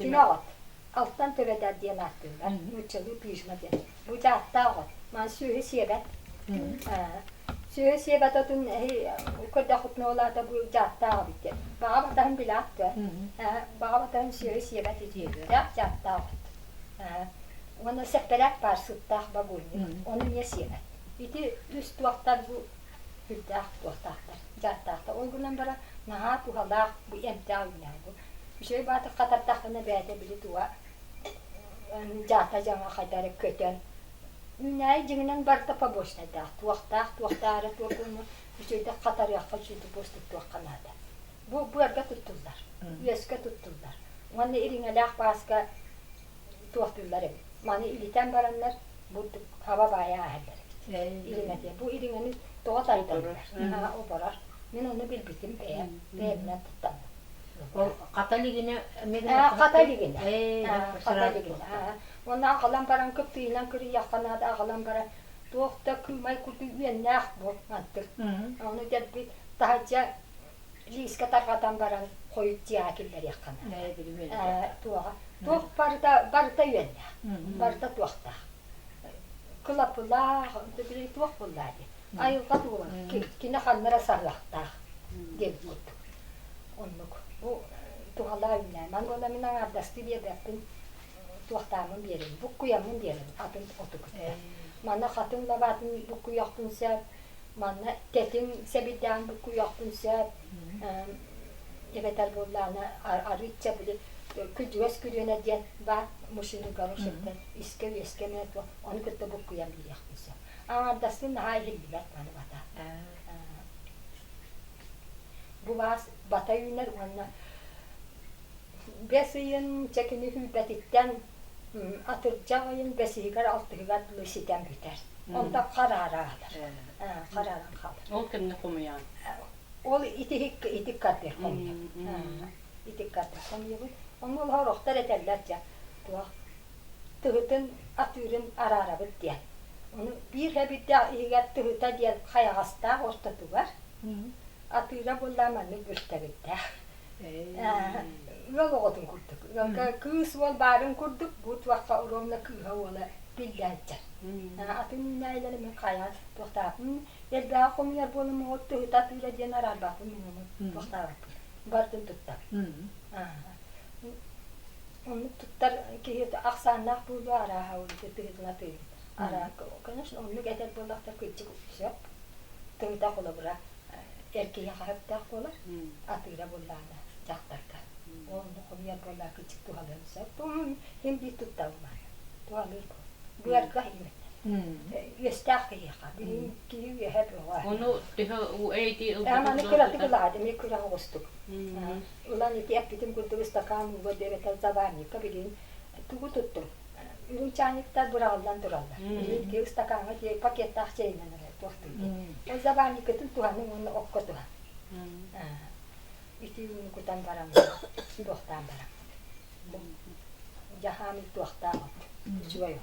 Tinavat. Alttan töveder diye attırlar. Müçeli pişme diye. Bu catta o. Man sühü siyebet. Sühü siyebet otun kodda kutna ola da bu catta o bitti. Bağa batan bile attı. Bağa batan sühü siyebet ediyor. Catta o. Onu sepelek var sıttah babulni. Onu niye siyebet. Biti üst vaktar bu hüddah vaktarlar. Catta. O günden bara naha tuhalak bu emtia oynar bu. Bir şey batı katar takını beyde bili tuğa. Catta cana kadar kötü. Ünay cingen barta pa boşta da. Tuğaktarı tuğakunu. Bir şey de katar yakka şuydu boşta tuğakanada. Bu erge tuttular. Üyeske tuttular. Onu irine lak baska tuğakturlar evi. Mani iliten baranlar bu hava bayağı herler. İrine diye. Bu irinenin doğat aydanlar. O barar. Ben onu bilbitim beğenmeden tuttum. O Kataligine Kataligine. Ondan kalan paran köpüğüyle kırı yakana da kalan paran doğukta kılmayı kurdu üyenler bu mantık. Onu da bir daha liska tarkatan paran koyup cihakiller yakana. Doğuk barda üyenler. Barda doğukta. Kılapılar, doğuk bunlar. Ayılga doğuk. Kine kanlara sarlakta. Gel bulduk. Onluk. Bu tuğalar üyenler. Ben ona minan ardastı diye bakın. Tuğtamın birim, bu kuyamın birim, adın otukutta. Mana hatun lavatın bu kuyaktun sep, mana tetin sebiden bu kuyaktun sep. Evet albollarına arıtça bile küdües küdüene diyen var, muşunu karışıktan, iske met var, onu kötü bu kuyam bir yaktun sep. Ama dasın daha iyi bilet bana bata. Bu vas bata yünler ona besiyin çekini hübetitten atırcağın besiyigar altıgar lüsiden biter. Onda karara alır. Kararan kalır. O kimde komuyan? O itik katır komuyor. İtik katır komuyor. Onu horoktar ederlerce. Tıhıtın atırın arara bit. Onu bir hebitte iyigat tıhıta diye kayağasta ortası var. Atıra bullamanı gürte bitti. Yol oğudun kurduk. Kız ol barın kurduk. Bu vakka oromla kıha ola billerce. Atın neylerimi kayan tohtapın. Elbağ komuyar bolumu ottu hıtatıyla diyen arar bakın minimum tohtapın. Bartın tuttar. Onu tuttar ki aksanlak bulu ara havlu tıhıtına tıhıtına. Ara kanış onu getir bulakta küçük şap. Tıhıta kola bırak. Erkeğe kahapta kolar. Atıra bullağına caktarka. Onu komuyar buluğa küçük tuhalırsa. Bunun hem bir tuttarlar. Tuhalır bu. Bu erkeğe yemek. Yestak yaka. Birin kiyu hep var. Onu o eğdi. Ama ne kadar tıkladı, ne kadar hostuk. Ulan iti apitim kurdu istakan bu devetel zabani kabilin tugu tuttum. Ürün çaynikler buraldan durallar. Birin ki istakana diye paket tahçeyle tohtum. O zabani ketun tuhanın onu okko tuhan. İti ürün kutan baram. Tohtan baram. Jahamil tohtan. Şuayo.